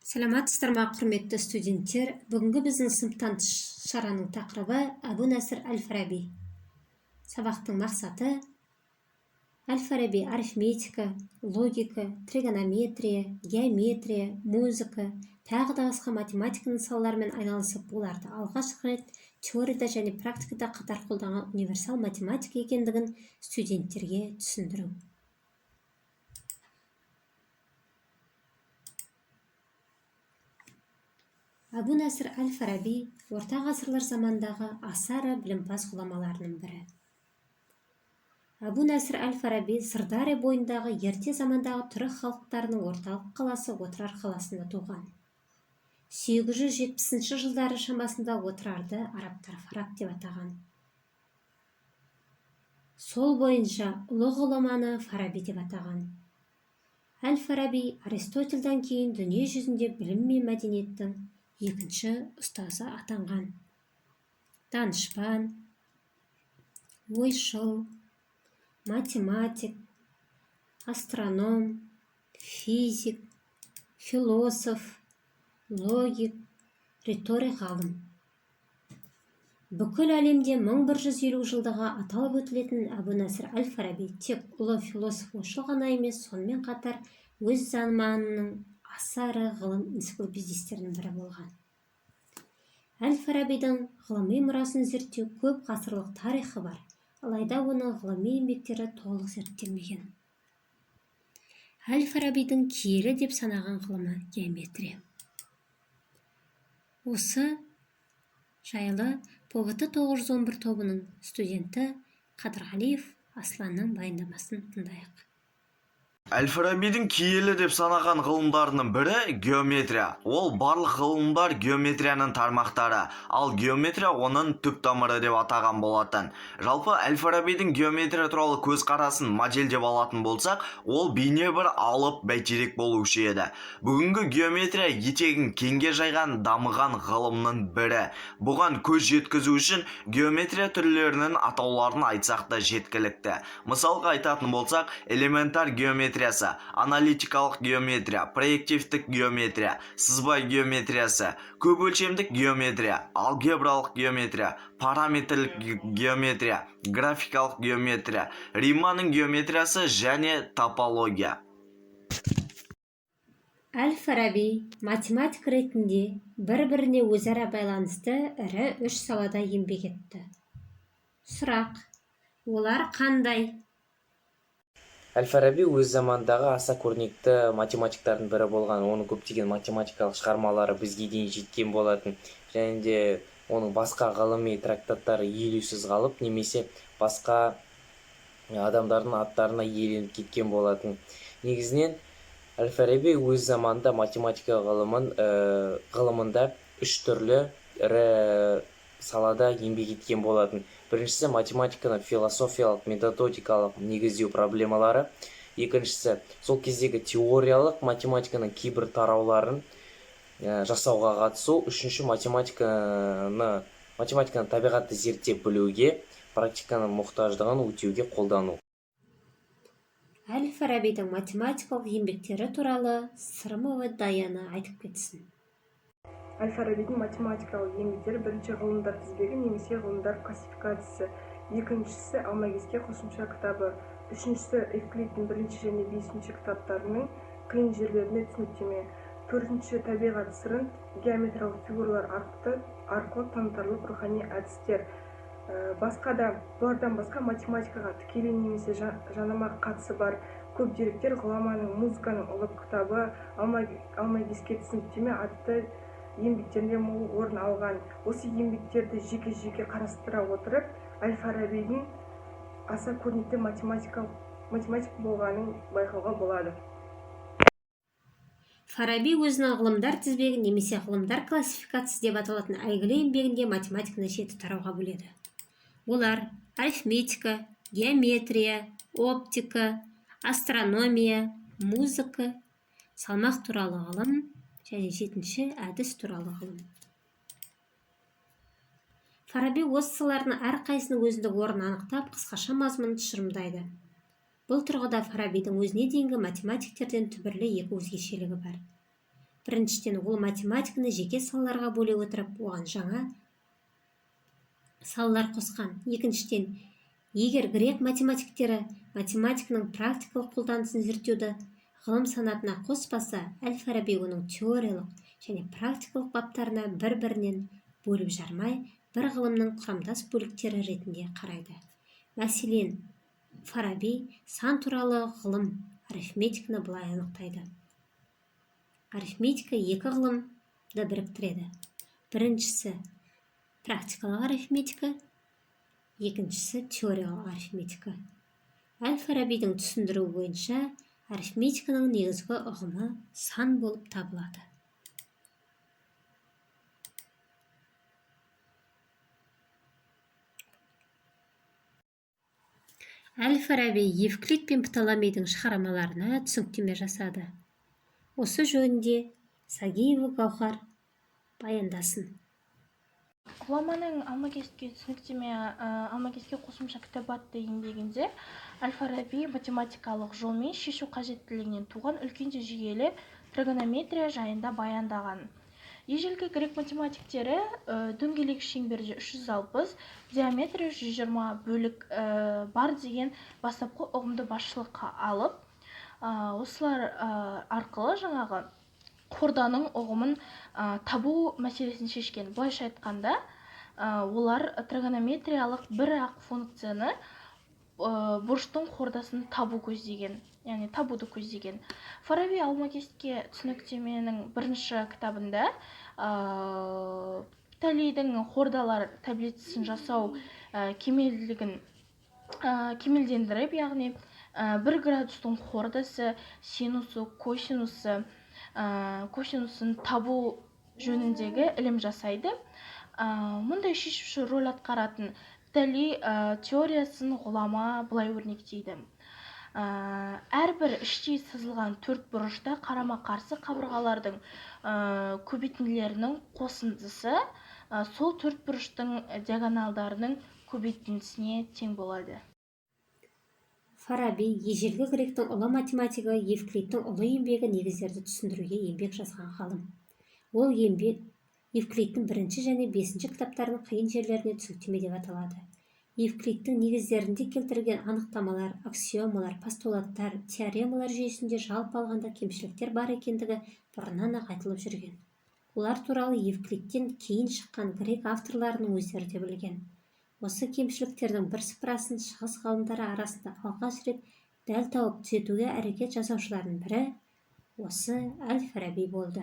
Саламатсыздар ма, құрметті студенттер? Бүгінгі біздің сыныптан шараның тақырыбы Әбу Насыр әл-Фараби. Сабақтың мақсаты әл-Фараби арифметика, логика, тригонометрия, геометрия, музыка, тағы да басқа математиканың салаларымен айналысып, оларды алғаш рет теорияда және практикада қатар қолданған универсал математика екендігін студенттерге түсіндіру. Әбу Насыр әл-Фараби орта ғасырлар замандағы аса ірі білімпаз ғұламаларының бірі. Әбу Насыр әл-Фараби Сырдария бойындағы ерте замандағы түрік халықтарының орталық қаласы Отырар қаласында туған. 870 жылдары шамасында Отырарды арабтар Фараб деп атаған. Сол бойынша ұлы ғұламаны Фараби деп атаған. Әл-Фараби Аристотельдан кейін дүние жүзінде білім мен мәдениеттің екінші ұстазы атанған. Данышпан, ойшыл, математик, астроном, физик, философ, логик, риторик ғалым. Бүкіл әлемде 1150 жылдығы аталып өтілетін Әбу Насыр әл-Фараби тек ұлы философ ойшыл ғана емес, сонымен қатар өз заманының аса ірі ғылым энциклопедистерінің бірі болған. Әл-Фарабидің ғылыми мұрасын зерттеу көп ғасырлық тарихы бар, алайда оның ғылыми еңбектері толық зерттелмеген. Әл-Фарабидің киелі деп санаған ғылымы геометрия. Осы жайлы ПВТ 911 тобының студенті Қадырғалиев Асланның баяндамасын тыңдайық. Әл-Фарабидің киелі деп санаған ғылымдарының бірі геометрия. Ол барлық ғылымдар геометрияның тармақтары, ал геометрия оның түп тамыры деп атаған болатын. Жалпы Әл-Фарабидің геометрия туралы көзқарасын модельдеп алатын болсақ, ол бейне бір алып бәйтерек болушы еді. Бүгінгі геометрия етегін кеңге жайған дамыған ғылымның бірі. Бұған көз жеткізу үшін геометрия түрлерінің атауларын айтсақ та жеткілікті. Мысалға айтатын болсақ, элементар геометриясы, аналитикалық геометрия, проективтік геометрия, сызба геометриясы, көп өлшемдік геометрия, алгебралық геометрия, параметрлік геометрия, графикалық геометрия, Риманның геометриясы және топология. Әл-Фараби математик ретінде бір-біріне өзара байланысты ірі 3 салада еңбек етті. Сұрақ: олар қандай? Әл-Фараби өз замандағы аса көрнекті математиктардың бірі болған. Оның көптеген математикалық шығармалары бізге дейін жеткен болатын. Және де оның басқа ғылыми трактаттары елеусіз қалып, немесе басқа адамдардың аттарына иеленіп кеткен болатын. Негізінен Әл-Фараби өз заманында математика ғылымында 3 түрлі ірі салада еңбек еткен болатын. Біріншісі математиканың философиялық, методикалық негіздеу проблемалары. Екіншісі сол кездегі теориялық математиканың кейбір тарауларын жасауға қатысу. Үшінші математиканың табиғатты зерттеп білуге, практиканың мұқтаждығын өтеуге қолдану. Әл-Фарабидің математикалық еңбектері туралы Сырымова Даяна айтып кетсін. Әл-Фарабидің математикалық еңбектері бірінші ғылымдар тізбегі немесе ғылымдар классификациясы, екіншісі Алмагеске қосымша кітабы, үшіншісі Евклидтің 1 және 5 кітаптарының қиын жерлеріне түсініктеме, төртінші табиғат сырын геометриялық фигуралар арқылы танытарлық рухани әдістер. Бұлардан басқа математикаға тікелей немесе жанама қатысы бар көп деректер ғұламаның музыканың ұлы кітабы Алмагеске түсініктеме атты еңбектерінде мол орын алған. Осы еңбектерді жеке-жеке қарастыра отырып, Әл-Фарабидің аса көрнекті математик болғанын байқауға болады. Фараби өзінің ғылымдар тізбегі немесе ғылымдар классификациясы деп аталатын әйгілі еңбегінде математиканы 7 тарауға бөледі. Олар арифметика, геометрия, оптика, астрономия, музыка, салмақ туралы ғылым және 7-ші әдіс туралы ғылым. Фараби осы салалардың әрқайсының өзіндік орнын анықтап, қысқаша мазмұнын тұжырымдайды. Бұл тұрғыда Фарабидің өзіне дейінгі математиктерден түбірлі екі өзгешелігі бар. Біріншіден, ол математиканы жеке салаларға бөле отырып, оған жаңа салалар қосқан. Екіншіден, егер грек математиктері математиканың практикалық қолданысын зерттеуді ғылым санатына қоспаса, Әл-Фараби оның теориялық және практикалық баптарына бір-бірінен бөліп жармай, бір ғылымның құрамдас бөліктері ретінде қарайды. Мәселен, Фараби сан туралы ғылым арифметиканы былай анықтайды. Арифметика екі ғылымды біріктіреді. Біріншісі практикалық арифметика, екіншісі теориялық арифметика. Әл-Фарабидің түсіндіруі бойынша арифметиканың негізгі ұғымы сан болып табылады. Әл-Фараби Евклид пен Птоломейдің шығармаларына түсініктеме жасады. Осы жөнінде Сагиева Гаухар баяндасын. Ғұламаның Алмагестке түсініктеме, Алмагестке қосымша кітап атты еңбегінде Әл-Фараби математикалық жолмен шешу қажеттілігінен туған үлкен жүйелі тригонометрия жайында баяндаған. Ежелгі грек математиктері дөңгелек шеңберде 360, диаметрі 120 бөлік бар деген бастапқы ұғымды басшылыққа алып, осылар арқылы жаңағы хорданың ұғымын табу мәселесін шешкен. Былайша айтқанда, олар тригонометриялық бір ақ функцияны бұрыштың хордасын табуды көздеген. Фараби Алмагестке түсініктеменің бірінші кітабында Птолейдің хордалар таблицасын жасау кемелдендіріп, яғни 1 градустың хордасы, синусы, косинусын табу жөніндегі ілім жасайды. Мұндай шешуші рөл атқаратын Птолей теориясын ғұлама былай өрнектейді. Әрбір іштей сызылған төрт бұрышта қарама-қарсы қабырғалардың көбейтінділерінің қосындысы сол төрт бұрыштың диагоналдарының көбейтіндісіне тең болады. Фараби ежелгі гректің ұлы математигі Евклидтің ұлы еңбегі негіздерді түсіндіруге еңбек жазған ғалым. Ол еңбек Евклидтің бірінші және 5-ші кітаптарының қиын жерлеріне түсініктеме деп аталады. Евклидтің негіздерінде келтірілген анықтамалар, аксиомалар, постулаттар, теоремалар жүйесінде жалпы алғанда кемшіліктер бар екендігі бұрыннан ақ айтылып жүрген. Олар туралы Евклидтен кейін шыққан грек авторларының өздері де білген. Осы кемшіліктердің бірсыпырасын шығыс ғалымдары арасында алғаш рет дәл тауып түзетуге әрекет жасаушылардың бірі осы Әл-Фараби болды.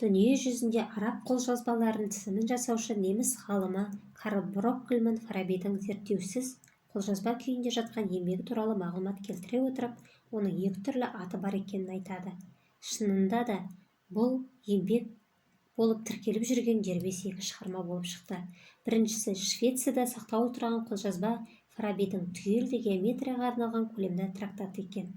Дүние жүзінде араб қолжазбаларының тізімін жасаушы неміс ғалымы Карл Броккельман Фарабидің зерттеусіз қолжазба күйінде жатқан еңбегі туралы мағлұмат келтіре отырып, оның екі түрлі аты бар екенін айтады. Шынында да бұл еңбек болып тіркеліп жүрген дербес екі шығарма болып шықты. Біріншісі Швецияда сақтаулы тұрған қолжазба Фарабидің түгелді геометрияға арналған көлемді трактат екен.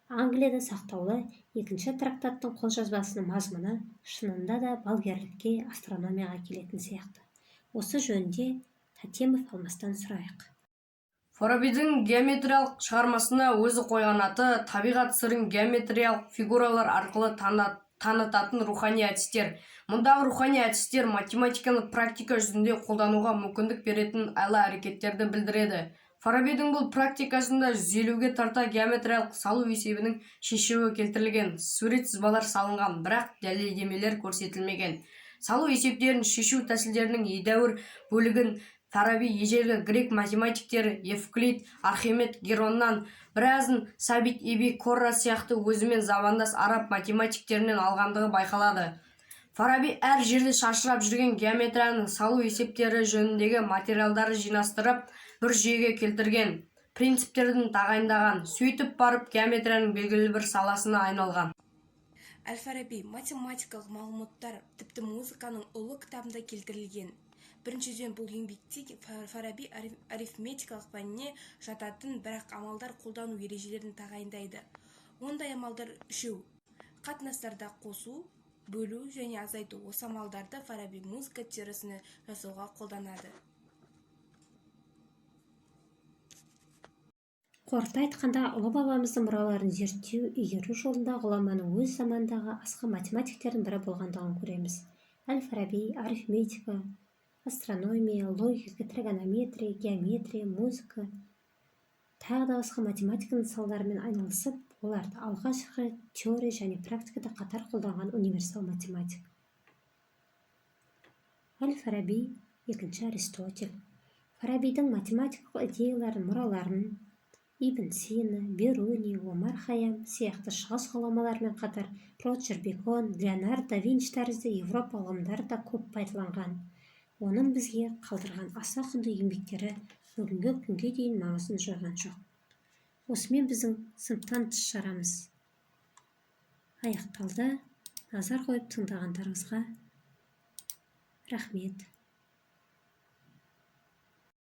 Англияда сақтаулы екінші трактаттың қолжазбасының мазмұны шынында да балгерлікке, астрономияға келетін сияқты. Осы жөнінде Татемов Алмастан сұрайық. Фарабидің геометриялық шығармасына өзі қойған аты табиғат сырын геометриялық фигуралар арқылы танытатын рухани әдістер. Мұндағы рухани әдістер математиканы практика жүзінде қолдануға мүмкіндік беретін айла әрекеттерді білдіреді. Фарабидің бұл практикасында 150-ге тарта геометриялық салу есебінің шешуі келтірілген, сурет сызбалар салынған, бірақ дәлелдемелер көрсетілмеген. Салу есептерін шешу тәсілдерінің едәуір бөлігін Фараби ежелгі грек математиктері Евклид, Архимед, Героннан, біразын Сабит Иби Корра сияқты өзімен замандас араб математиктерінен алғандығы байқалады. Фараби әр жерде шашырап жүрген геометрияның салу есептері жөніндегі материалдары жинастырып, бір жүйеге келтірген, принциптердің тағайындаған, сөйтіп барып геометрияның белгілі бір саласына айналған. Әл-Фараби математикалық мағлұматтар тіпті музыканың ұлы кітабында келтірілген. Біріншіден бұл еңбекте Фараби арифметикалық пәніне жататын, бірақ амалдар қолдану ережелерін тағайындайды. Ондай амалдар үшеу: қатынастарда қосу, бөлу және азайту. Осы амалдарды Фараби музыка теориясын жасауға қолданады. Қорыта айтқанда, ұлы бабамыздың мұраларын зерттеу, игеру жолында ғұламаның өз замандағы асқан математиктердің бірі болғандығын көреміз. Әл-Фараби арифметика, астрономия, логика, тригонометрия, геометрия, музыка, тағы да басқа математика салдарымен айналысып, оларды алғашқы теория және практикада қатар қолданған универсал математик. Әл-Фараби, екінші Аристотель. Фарабидің математикалық идеяларын, мұраларын Ибн Сина, Беруни, Омар Хайям сияқты шығыс ғұламалармен қатар Роджер Бекон, Леонардо да Винчи тәрізді Европа ғалымдары да көп пайдаланған. Оның бізге қалдырған аса құнды еңбектері бүгінгі күнге дейін маңызын жойған жоқ. Осымен біздің сыныптан тыс шарамыз аяқталды. Назар қойып тыңдағандарыңызға рахмет.